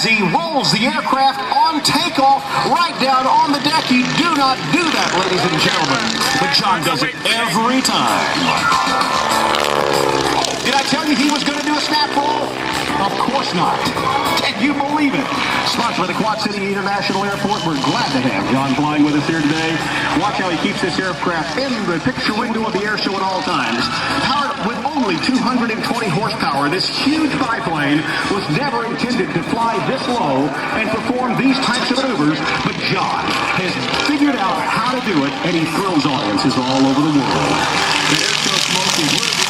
as he rolls the aircraft on takeoff right down on the deck. You do not do that, ladies and gentlemen. But John does it every time. Did I tell you he was going to do a snap roll? Of course not. Can you believe it? Sponsored by the Quad City International Airport. We're glad to have John flying with us here today. Watch how he keeps this aircraft in the picture window of the air show at all times. Powered with only 220 horsepower, this huge biplane was never intended to fly this low and perform these types of maneuvers, but John has figured out how to do it, and he thrills audiences all over the world. The air show smoke is one of the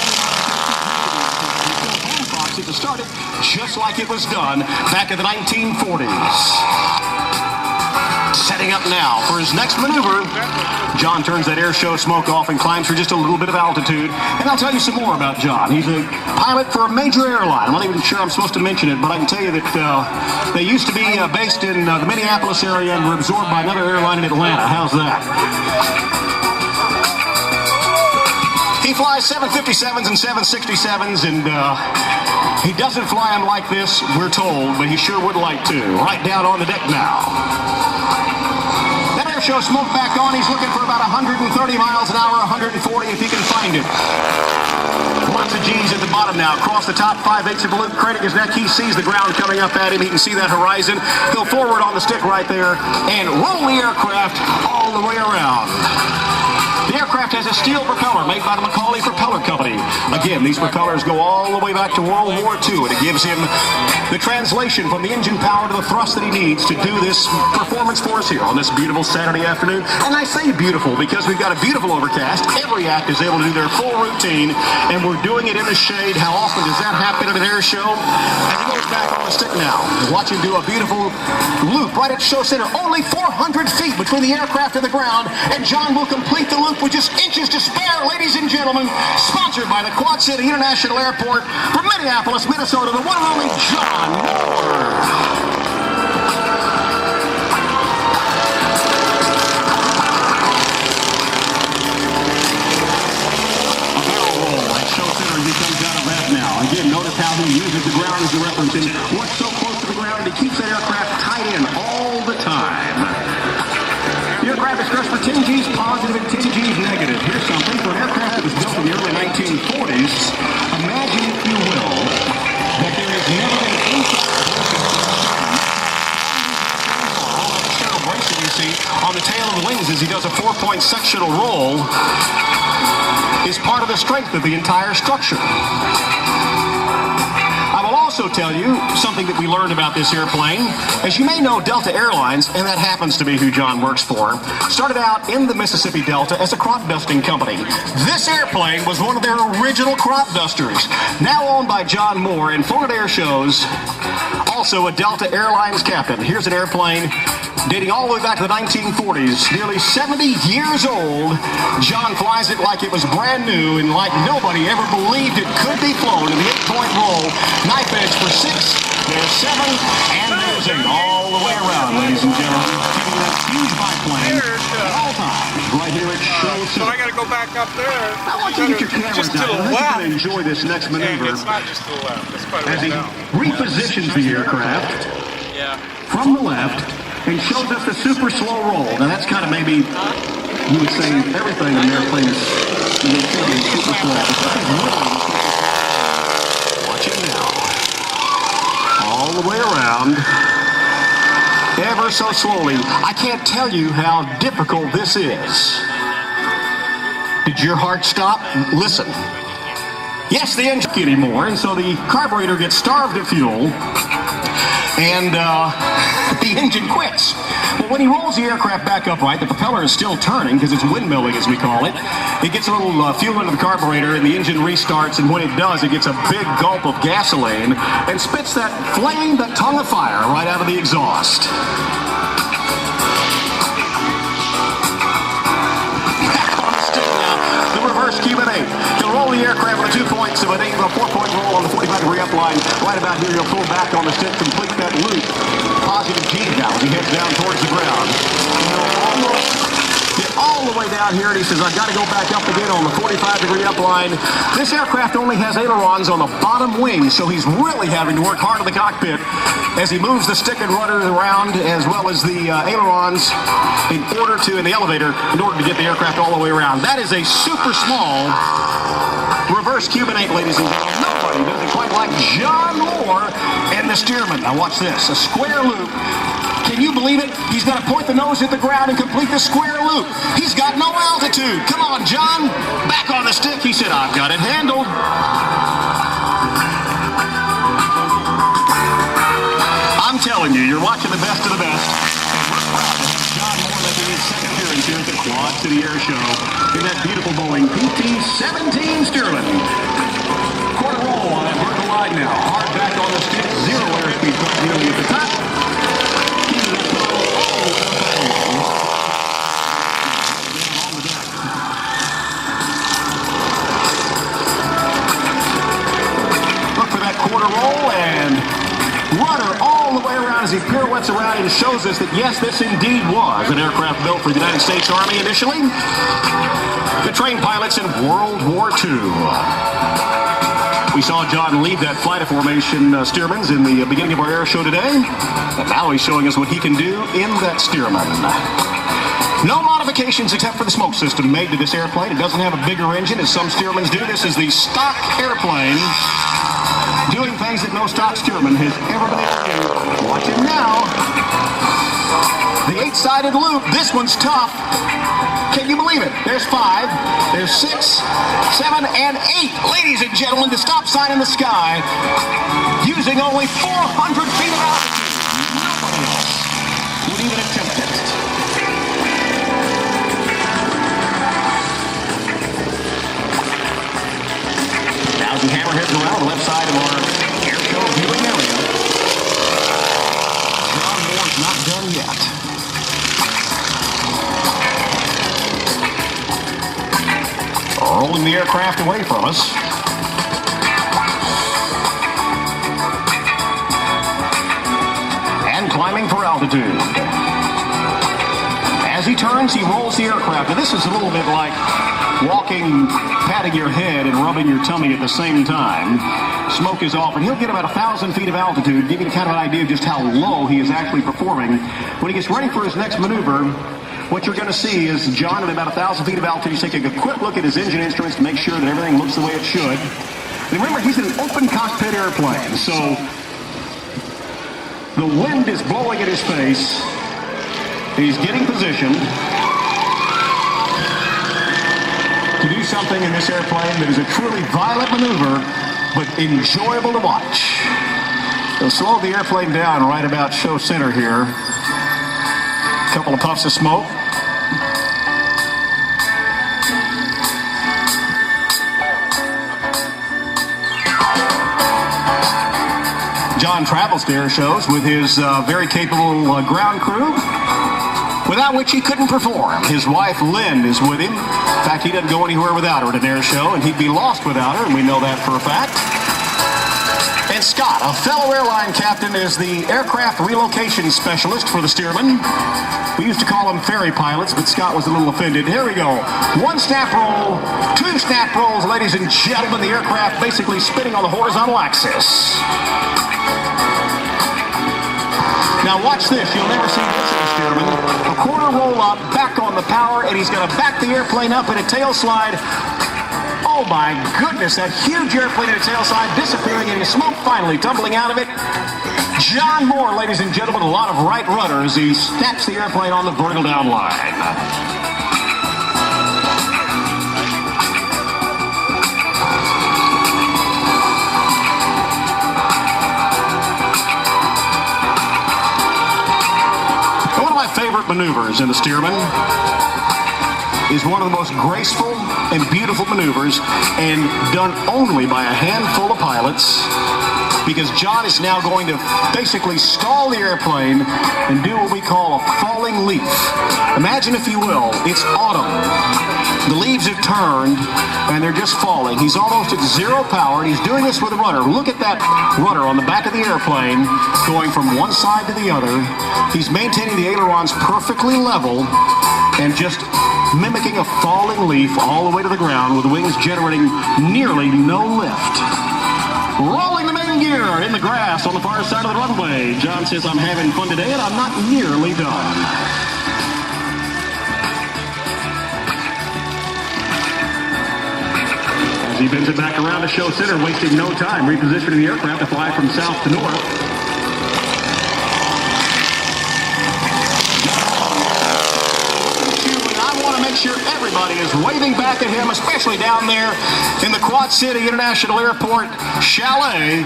to start it just like it was done back in the 1940s. Setting up now for his next maneuver. John turns that air show smoke off and climbs for just a little bit of altitude. And I'll tell you some more about John. He's a pilot for a major airline. I'm not even sure I'm supposed to mention it, but I can tell you that they used to be based in the Minneapolis area and were absorbed by another airline in Atlanta. How's that? He flies 757s and 767s, and he doesn't fly them like this, we're told, but he sure would like to. Right down on the deck now. That air show smoke back on. He's looking for about 130 miles an hour, 140 if he can find it. Lots of G's at the bottom now. Across the top, 5/8 of the loop, craning his neck. He sees the ground coming up at him. He can see that horizon. Go forward on the stick right there and roll the aircraft all the way around. The aircraft has a steel propeller made by the McCauley Propeller Company. Again, these propellers go all the way back to World War II, and it gives him the translation from the engine power to the thrust that he needs to do this performance for us here on this beautiful Saturday afternoon. And I say beautiful because we've got a beautiful overcast. Every act is able to do their full routine, and we're doing it in the shade. How often does that happen at an air show? As he goes back on the stick now, watch him do a beautiful loop right at show center. Only 400 feet between the aircraft and the ground, and John will complete the loop with just inches to spare, ladies and gentlemen. Sponsored by the Quad City International Airport from Minneapolis, Minnesota, the one and only John Mohr. Again, notice how he uses the ground as a reference. And what's so close to the ground, he keeps that aircraft tight in all the time. The aircraft is stressed for 10 G's positive and 10 G's negative. Here's something for an aircraft that was built in the early 1940s. Imagine, if you will, that there is never an inside bracing you see on the tail of the wings as he does a 4-point sectional roll is part of the strength of the entire structure. I will also tell you something that we learned about this airplane. As you may know, Delta Airlines, and that happens to be who John works for, started out in the Mississippi Delta as a crop dusting company. This airplane was one of their original crop dusters, now owned by John Mohr and flown at air shows. Also a Delta Airlines captain. Here's an airplane dating all the way back to the 1940s, nearly 70 years old. John flies it like it was brand new and like nobody ever believed it could be flown in the 8-point roll. Knife edge for 6, there's 7, and there's 8 all the way around, ladies and gentlemen. Keeping that huge biplane at all times right here at Show Center. So I got to go back up there. I want you to get your cameras out. I think you're going to enjoy this next maneuver. It's not just to the left. It's quite a as he way down. repositions the aircraft from the left and shows us the super slow roll. Now that's kind of maybe, you would say everything in an airplane is super slow. Watch it now. All the way around. Ever so slowly. I can't tell you how difficult this is. Did your heart stop? Listen. Yes, the engine anymore, and so the carburetor gets starved of fuel, and the engine quits. Well, when he rolls the aircraft back upright, the propeller is still turning because it's windmilling, as we call it. It gets a little fuel into the carburetor, and the engine restarts, and when it does, it gets a big gulp of gasoline and spits that flame, that tongue of fire, right out of the exhaust. Reverse Cuban 8. He'll roll the aircraft with 2 points of an 4-point roll on the 45-degree up line. Right about here, he'll pull back on the stick, complete that loop. Positive G now as he heads down towards the ground. He'll almost get all all the way down here, and he says, I've got to go back up again on the 45-degree upline. This aircraft only has ailerons on the bottom wing, so he's really having to work hard in the cockpit as he moves the stick and rudder around, as well as the ailerons in the elevator, in order to get the aircraft all the way around. That is a super small reverse Cubanate, ladies and gentlemen. Nobody does it quite like John Mohr and the Stearman. Now watch this, a square loop. Can you believe it? He's got to point the nose at the ground and complete the square loop. He's got no altitude. Come on, John. Back on the stick. He said, I've got it handled. I'm telling you, you're watching the best of the best. John Mohr making his second appearance here at the Quad City Airshow in that beautiful Boeing PT-17 Stearman. Quarter roll on that vertical line now. Hard back on the stick. Zero airspeed cut nearly at the top. Look for that quarter roll and rudder all the way around as he pirouettes around and shows us that, yes, this indeed was an aircraft built for the United States Army initially to train pilots in World War II. We saw John lead that flight of formation Stearman's in the beginning of our air show today. And now he's showing us what he can do in that Stearman. No modifications except for the smoke system made to this airplane. It doesn't have a bigger engine as some Stearmans do. This is the stock airplane doing things that no stock Stearman has ever been able to do. Watch it now. The 8-sided loop. This one's tough. Can you believe it? There's 5, there's 6, 7, and 8. Ladies and gentlemen, the stop sign in the sky using only 400 feet of altitude. Nobody else would even attempt it. Now as we hammer heads around the left side of our air show viewing area, John Mohr's not done yet. Rolling the aircraft away from us. And climbing for altitude. As he turns, he rolls the aircraft. Now, this is a little bit like walking, patting your head and rubbing your tummy at the same time. Smoke is off, and he'll get about 1,000 feet of altitude, giving you kind of an idea of just how low he is actually performing. When he gets ready for his next maneuver, what you're going to see is John at about 1,000 feet of altitude. He's taking a quick look at his engine instruments to make sure that everything looks the way it should. And remember, he's in an open cockpit airplane, so the wind is blowing at his face. He's getting positioned to do something in this airplane that is a truly violent maneuver, but enjoyable to watch. He'll slow the airplane down right about show center here. Couple of puffs of smoke. John travels to air shows with his very capable ground crew, without which he couldn't perform. His wife, Lynn, is with him. In fact, he doesn't go anywhere without her at an air show, and he'd be lost without her, and we know that for a fact. And Scott, a fellow airline captain, is the aircraft relocation specialist for the Stearman. We used to call them ferry pilots, but Scott was a little offended. Here we go. 1 snap roll, 2 snap rolls, ladies and gentlemen. The aircraft basically spinning on the horizontal axis. Now watch this. You'll never see this in a Stearman. A quarter roll up, back on the power, and he's going to back the airplane up in a tail slide. Oh my goodness, that huge airplane in a tail slide disappearing in the smoke, finally tumbling out of it. John Mohr, ladies and gentlemen, a lot of right rudder as he snaps the airplane on the vertical down line. One of my favorite maneuvers in the Stearman is one of the most graceful and beautiful maneuvers, and done only by a handful of pilots, because John is now going to basically stall the airplane and do what we call a falling leaf. Imagine, if you will, it's autumn. The leaves have turned, and they're just falling. He's almost at 0 power, and he's doing this with a rudder. Look at that rudder on the back of the airplane going from one side to the other. He's maintaining the ailerons perfectly level and just mimicking a falling leaf all the way to the ground with wings generating nearly no lift. Rolling the main gear in the grass on the far side of the runway. John says, I'm having fun today and I'm not nearly done. As he bends it back around to show center, wasting no time, repositioning the aircraft to fly from south to north. Sure everybody is waving back at him, especially down there in the Quad City International Airport Chalet,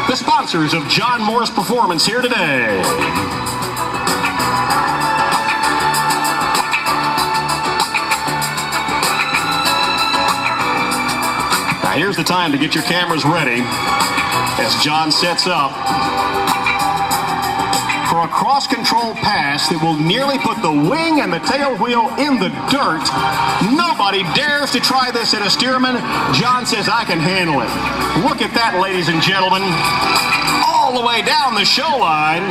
the sponsors of John Mohr's performance here today. Now here's the time to get your cameras ready as John sets up for a cross-control pass that will nearly put the wing and the tail wheel in the dirt. Nobody dares to try this in a Stearman. John says, I can handle it. Look at that, ladies and gentlemen. All the way down the show line,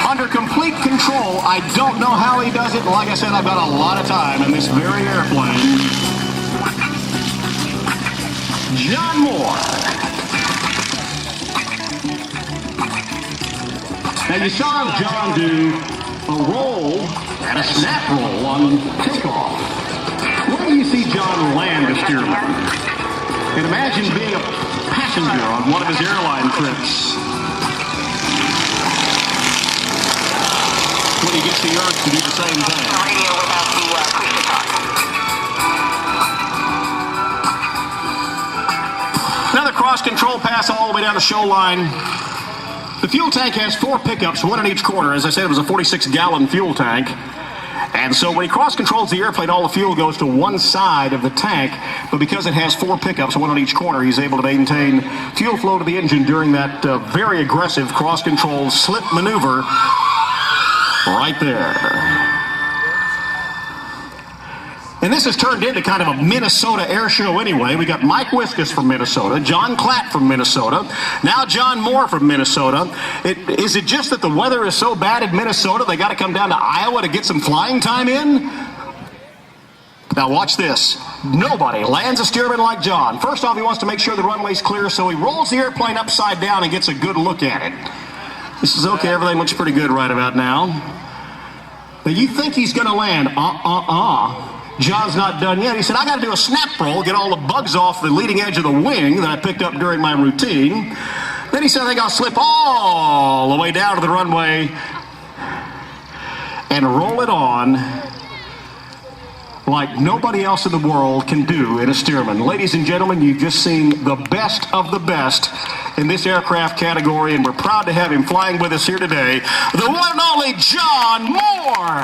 under complete control. I don't know how he does it. Like I said, I've got a lot of time in this very airplane. John Mohr. Now you saw John do a roll and a snap roll on takeoff. Where do you see John land a Stearman? And imagine being a passenger on one of his airline trips. When he gets the urge to do the same thing. Radio without the push-to-talk. Another cross-control pass all the way down the show line. The fuel tank has 4 pickups, one in each corner. As I said, it was a 46-gallon fuel tank. And so when he cross-controls the airplane, all the fuel goes to one side of the tank. But because it has 4 pickups, one on each corner, he's able to maintain fuel flow to the engine during that very aggressive cross-control slip maneuver right there. And this has turned into kind of a Minnesota air show anyway. We got Mike Wiskus from Minnesota, John Klatt from Minnesota, now John Mohr from Minnesota. Is it just that the weather is so bad in Minnesota they got to come down to Iowa to get some flying time in? Now watch this. Nobody lands a Stearman like John. First off, he wants to make sure the runway's clear, so he rolls the airplane upside down and gets a good look at it. This is okay. Everything looks pretty good right about now. Now you think he's going to land. John's not done yet. He said, I got to do a snap roll, get all the bugs off the leading edge of the wing that I picked up during my routine. Then he said, I think I'll slip all the way down to the runway and roll it on like nobody else in the world can do in a Stearman. Ladies and gentlemen, you've just seen the best of the best in this aircraft category, and we're proud to have him flying with us here today, the one and only John Mohr.